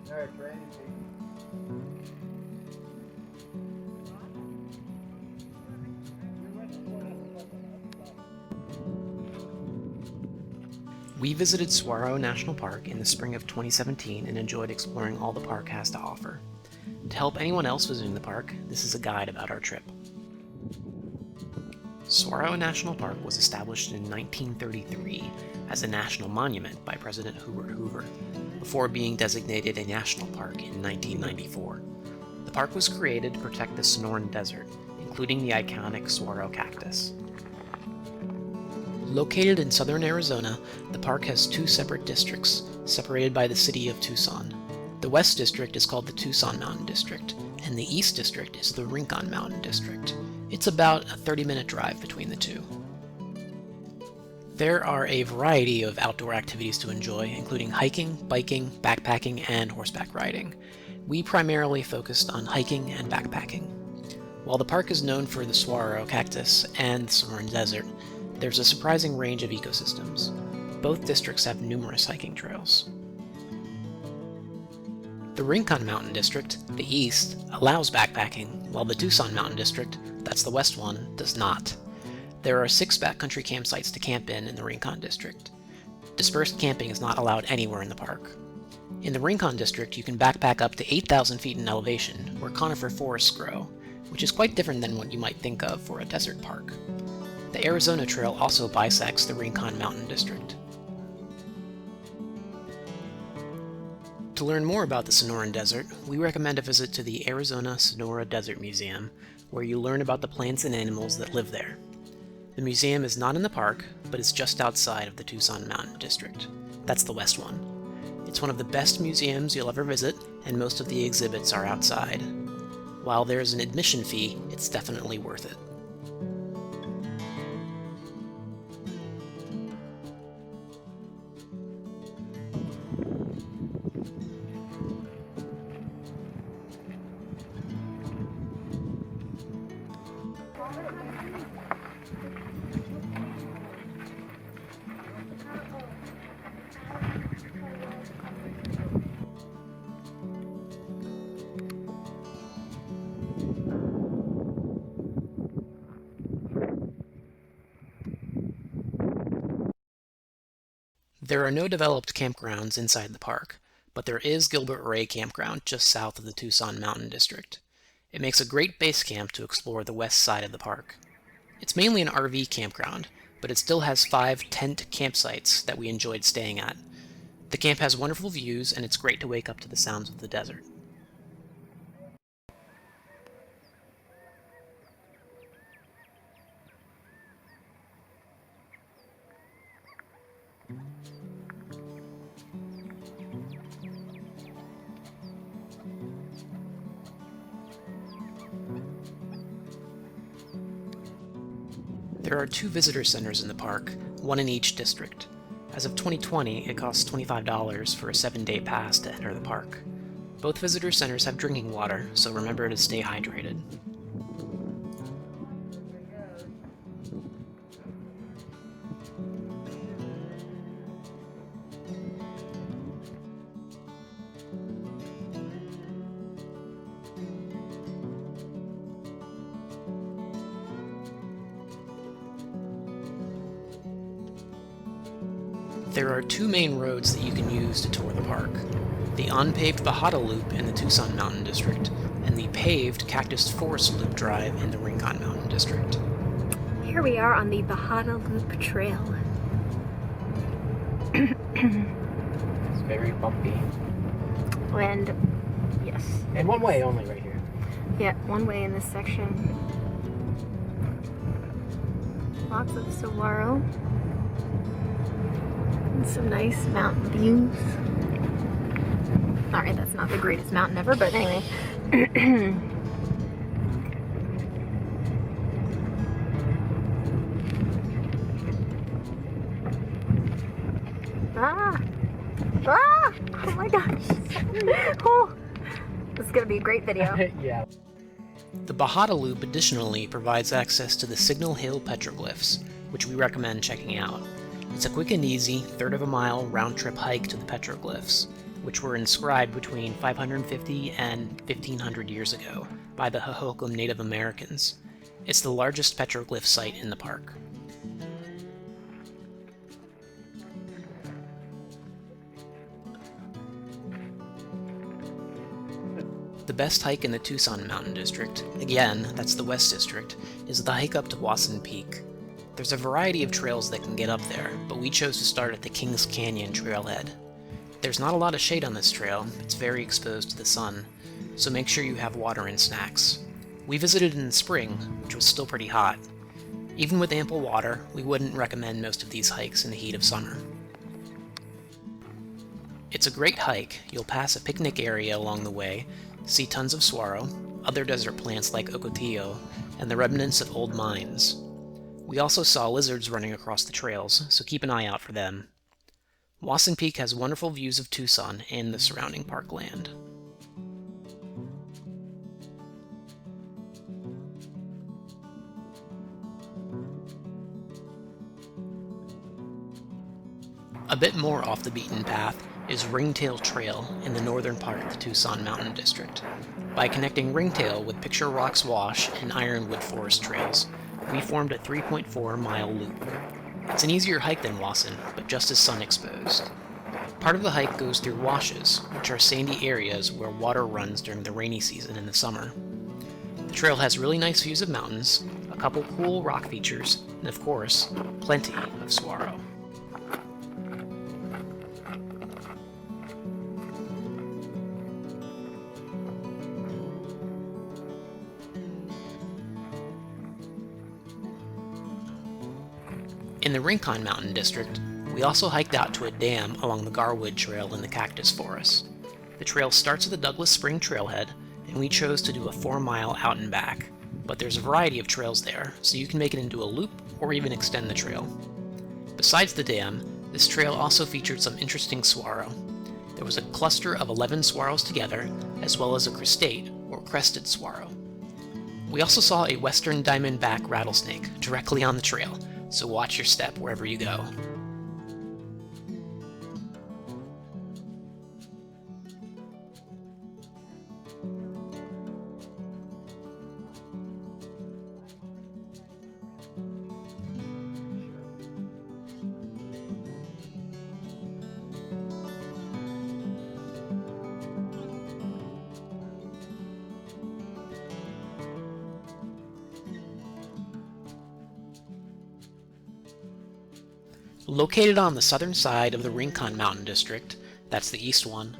Alright, Brandon. We visited Saguaro National Park in the spring of 2017 and enjoyed exploring all the park has to offer. To help anyone else visiting the park, this is a guide about our trip. Saguaro National Park was established in 1933 as a national monument by President Herbert Hoover, before being designated a national park in 1994. The park was created to protect the Sonoran Desert, including the iconic saguaro cactus. Located in southern Arizona, the park has two separate districts, separated by the city of Tucson. The West District is called the Tucson Mountain District, and the East District is the Rincon Mountain District. It's about a 30-minute drive between the two. There are a variety of outdoor activities to enjoy, including hiking, biking, backpacking, and horseback riding. We primarily focused on hiking and backpacking. While the park is known for the saguaro cactus and the Sonoran Desert, there's a surprising range of ecosystems. Both districts have numerous hiking trails. The Rincon Mountain District, the east, allows backpacking, while the Tucson Mountain District, that's the west one, does not. There are 6 backcountry campsites to camp in the Rincon District. Dispersed camping is not allowed anywhere in the park. In the Rincon District, you can backpack up to 8,000 feet in elevation, where conifer forests grow, which is quite different than what you might think of for a desert park. The Arizona Trail also bisects the Rincon Mountain District. To learn more about the Sonoran Desert, we recommend a visit to the Arizona Sonora Desert Museum, where you learn about the plants and animals that live there. The museum is not in the park, but it's just outside of the Tucson Mountain District. That's the west one. It's one of the best museums you'll ever visit, and most of the exhibits are outside. While there's an admission fee, it's definitely worth it. There are no developed campgrounds inside the park, but there is Gilbert Ray Campground just south of the Tucson Mountain District. It makes a great base camp to explore the west side of the park. It's mainly an RV campground, but it still has 5 tent campsites that we enjoyed staying at. The camp has wonderful views, and it's great to wake up to the sounds of the desert. There are 2 visitor centers in the park, one in each district. As of 2020, it costs $25 for a 7-day pass to enter the park. Both visitor centers have drinking water, so remember to stay hydrated. There are 2 main roads that you can use to tour the park. The unpaved Bajada Loop in the Tucson Mountain District, and the paved Cactus Forest Loop Drive in the Rincon Mountain District. Here we are on the Bajada Loop Trail. It's very bumpy. And, yes. And one way only right here. Yeah, one way in this section. Lots of saguaro. And some nice mountain views. Alright, that's not the greatest mountain ever, but anyway. Ah! Oh my gosh! Oh, this is gonna be a great video. Yeah. The Bajada Loop additionally provides access to the Signal Hill petroglyphs, which we recommend checking out. It's a quick and easy third of a mile round-trip hike to the petroglyphs, which were inscribed between 550 and 1500 years ago by the Hohokam Native Americans. It's the largest petroglyph site in the park. The best hike in the Tucson Mountain District, again, that's the West District, is the hike up to Wasson Peak. There's a variety of trails that can get up there, but we chose to start at the Kings Canyon trailhead. There's not a lot of shade on this trail, it's very exposed to the sun, so make sure you have water and snacks. We visited in the spring, which was still pretty hot. Even with ample water, we wouldn't recommend most of these hikes in the heat of summer. It's a great hike. You'll pass a picnic area along the way, see tons of saguaro, other desert plants like ocotillo, and the remnants of old mines. We also saw lizards running across the trails, so keep an eye out for them. Wasson Peak has wonderful views of Tucson and the surrounding parkland. A bit more off the beaten path is Ringtail Trail in the northern part of the Tucson Mountain District. By connecting Ringtail with Picture Rocks Wash and Ironwood Forest trails, we formed a 3.4-mile loop. It's an easier hike than Wasson, but just as sun-exposed. Part of the hike goes through washes, which are sandy areas where water runs during the rainy season in the summer. The trail has really nice views of mountains, a couple cool rock features, and of course, plenty of saguaro. In the Rincon Mountain District, we also hiked out to a dam along the Garwood Trail in the cactus forest. The trail starts at the Douglas Spring Trailhead, and we chose to do a 4-mile out and back, but there's a variety of trails there, so you can make it into a loop or even extend the trail. Besides the dam, this trail also featured some interesting saguaro. There was a cluster of 11 saguaros together, as well as a crestate, or crested saguaro. We also saw a western diamondback rattlesnake directly on the trail, so watch your step wherever you go. Located on the southern side of the Rincon Mountain District, that's the east one,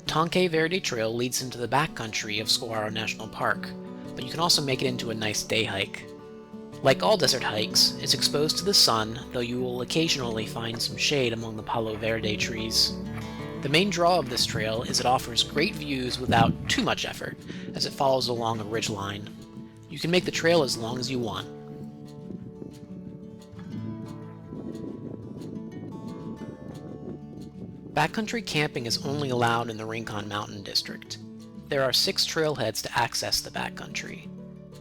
Tanque Verde Trail leads into the backcountry of Saguaro National Park, but you can also make it into a nice day hike. Like all desert hikes, it's exposed to the sun, though you will occasionally find some shade among the Palo Verde trees. The main draw of this trail is it offers great views without too much effort, as it follows along a ridge line. You can make the trail as long as you want. Backcountry camping is only allowed in the Rincon Mountain District. There are 6 trailheads to access the backcountry.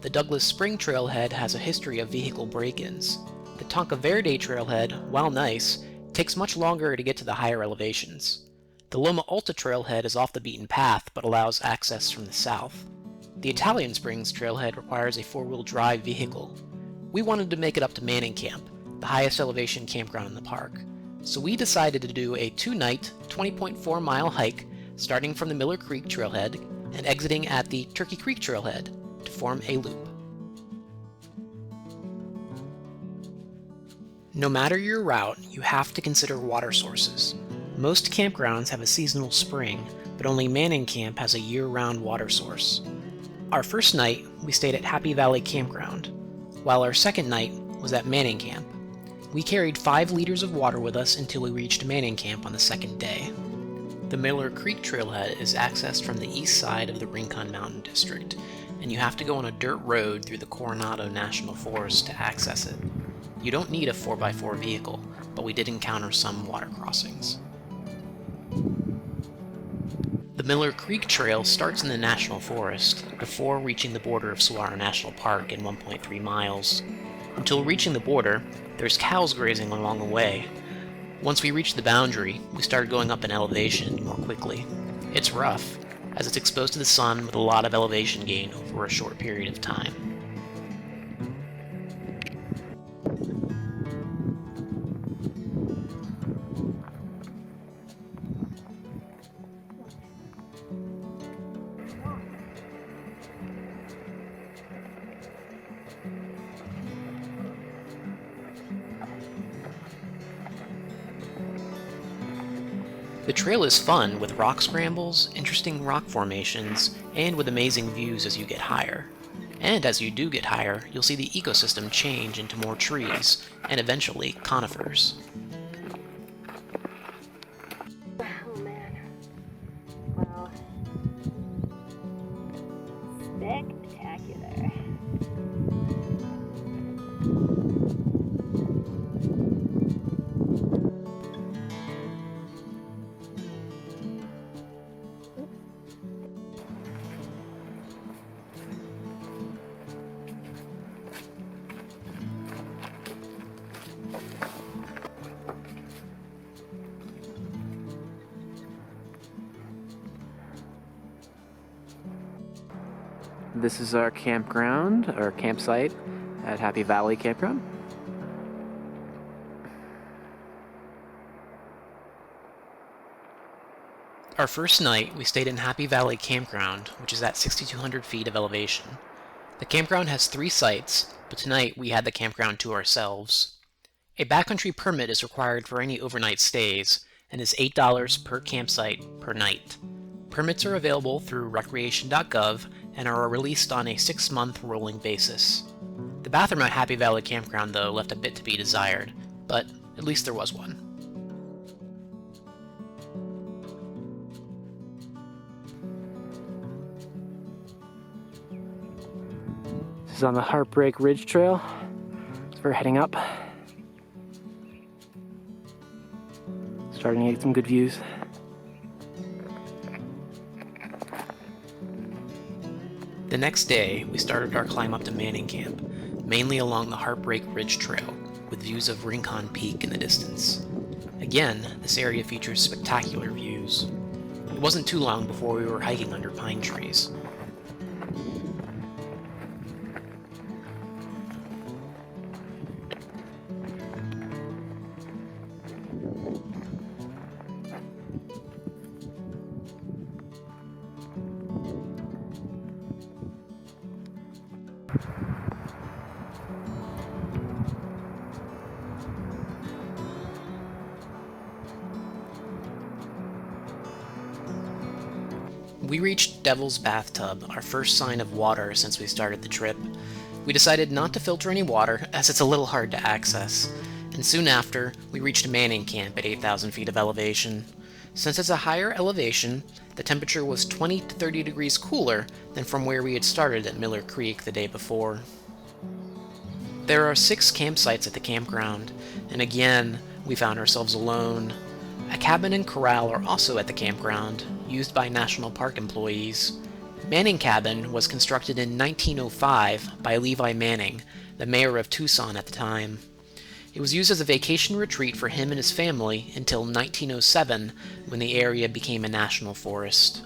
The Douglas Spring Trailhead has a history of vehicle break-ins. The Tanque Verde Trailhead, while nice, takes much longer to get to the higher elevations. The Loma Alta Trailhead is off the beaten path but allows access from the south. The Italian Springs Trailhead requires a 4-wheel drive vehicle. We wanted to make it up to Manning Camp, the highest elevation campground in the park. So we decided to do a 2-night, 20.4-mile hike starting from the Miller Creek Trailhead and exiting at the Turkey Creek Trailhead to form a loop. No matter your route, you have to consider water sources. Most campgrounds have a seasonal spring, but only Manning Camp has a year-round water source. Our first night, we stayed at Happy Valley Campground, while our second night was at Manning Camp. We carried 5 liters of water with us until we reached Manning Camp on the second day. The Miller Creek Trailhead is accessed from the east side of the Rincon Mountain District, and you have to go on a dirt road through the Coronado National Forest to access it. You don't need a 4x4 vehicle, but we did encounter some water crossings. The Miller Creek Trail starts in the National Forest before reaching the border of Saguaro National Park in 1.3 miles. Until reaching the border, there's cows grazing along the way, Once we reached the boundary, we started going up in elevation more quickly. It's rough, as it's exposed to the sun with a lot of elevation gain over a short period of time. The trail is fun with rock scrambles, interesting rock formations, and with amazing views as you get higher. And as you do get higher, you'll see the ecosystem change into more trees, and eventually conifers. Oh man. Wow. Spectacular. This is our campground, or campsite, at Happy Valley Campground. Our first night, we stayed in Happy Valley Campground, which is at 6,200 feet of elevation. The campground has 3 sites, but tonight we had the campground to ourselves. A backcountry permit is required for any overnight stays, and is $8 per campsite per night. Permits are available through recreation.gov and are released on a 6-month rolling basis. The bathroom at Happy Valley Campground, though, left a bit to be desired, but at least there was one. This is on the Heartbreak Ridge Trail. So we're heading up. Starting to get some good views. The next day, we started our climb up to Manning Camp, mainly along the Heartbreak Ridge Trail, with views of Rincon Peak in the distance. Again, this area features spectacular views. It wasn't too long before we were hiking under pine trees. We reached Devil's Bathtub, our first sign of water since we started the trip. We decided not to filter any water, as it's a little hard to access, and soon after, we reached Manning Camp at 8,000 feet of elevation. Since it's a higher elevation, the temperature was 20 to 30 degrees cooler than from where we had started at Miller Creek the day before. There are 6 campsites at the campground, and again, we found ourselves alone. A cabin and corral are also at the campground, used by National Park employees. Manning Cabin was constructed in 1905 by Levi Manning, the mayor of Tucson at the time. It was used as a vacation retreat for him and his family until 1907, when the area became a national forest.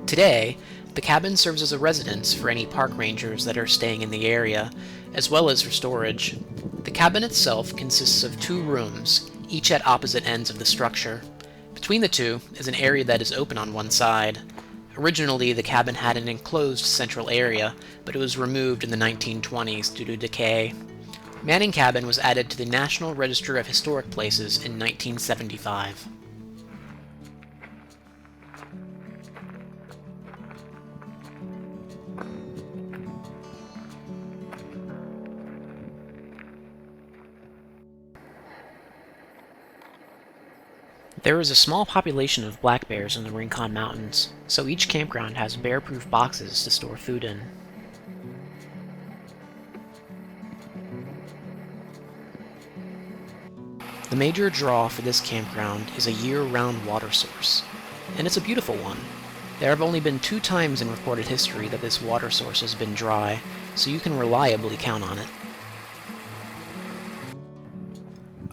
Today, the cabin serves as a residence for any park rangers that are staying in the area, as well as for storage. The cabin itself consists of 2 rooms, each at opposite ends of the structure. Between the 2 is an area that is open on one side. Originally, the cabin had an enclosed central area, but it was removed in the 1920s due to decay. Manning Cabin was added to the National Register of Historic Places in 1975. There is a small population of black bears in the Rincon Mountains, so each campground has bear-proof boxes to store food in. The major draw for this campground is a year-round water source, and it's a beautiful one. There have only been 2 times in recorded history that this water source has been dry, so you can reliably count on it.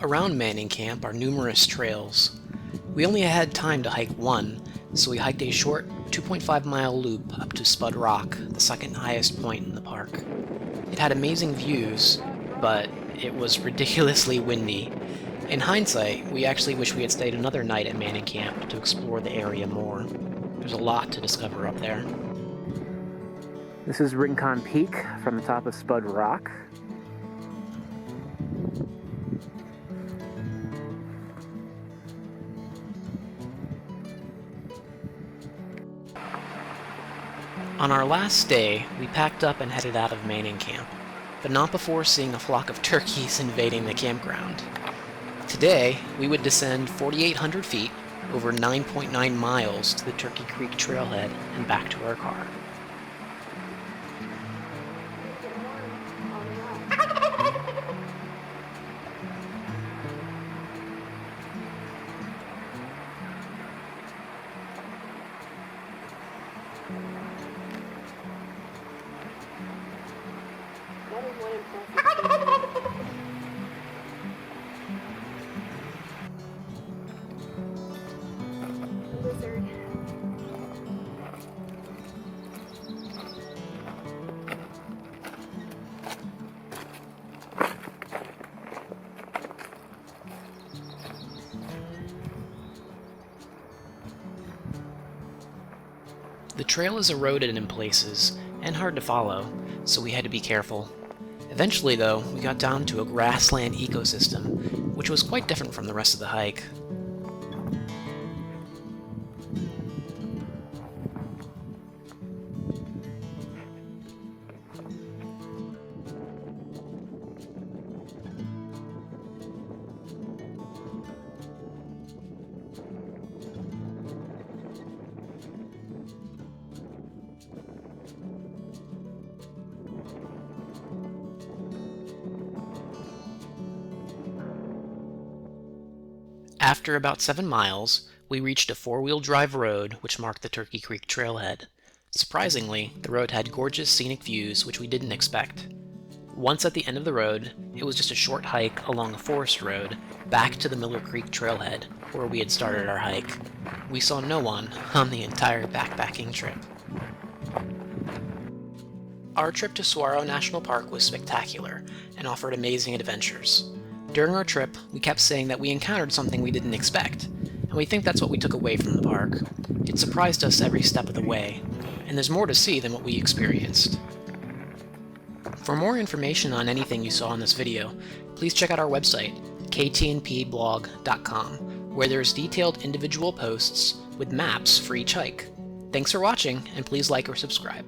Around Manning Camp are numerous trails. We only had time to hike one, so we hiked a short 2.5-mile loop up to Spud Rock, the second highest point in the park. It had amazing views, but it was ridiculously windy. In hindsight, we actually wish we had stayed another night at Manning Camp to explore the area more. There's a lot to discover up there. This is Rincon Peak from the top of Spud Rock. On our last day, we packed up and headed out of Manning Camp, but not before seeing a flock of turkeys invading the campground. Today, we would descend 4,800 feet over 9.9 miles to the Turkey Creek trailhead and back to our car. The trail is eroded in places and hard to follow, so we had to be careful. Eventually, though, we got down to a grassland ecosystem, which was quite different from the rest of the hike. After about 7 miles, we reached a 4-wheel drive road which marked the Turkey Creek trailhead. Surprisingly, the road had gorgeous scenic views which we didn't expect. Once at the end of the road, it was just a short hike along a forest road back to the Miller Creek trailhead, where we had started our hike. We saw no one on the entire backpacking trip. Our trip to Saguaro National Park was spectacular and offered amazing adventures. During our trip, we kept saying that we encountered something we didn't expect, and we think that's what we took away from the park. It surprised us every step of the way, and there's more to see than what we experienced. For more information on anything you saw in this video, please check out our website, KTNPBlog.com, where there's detailed individual posts with maps for each hike. Thanks for watching, and please like or subscribe.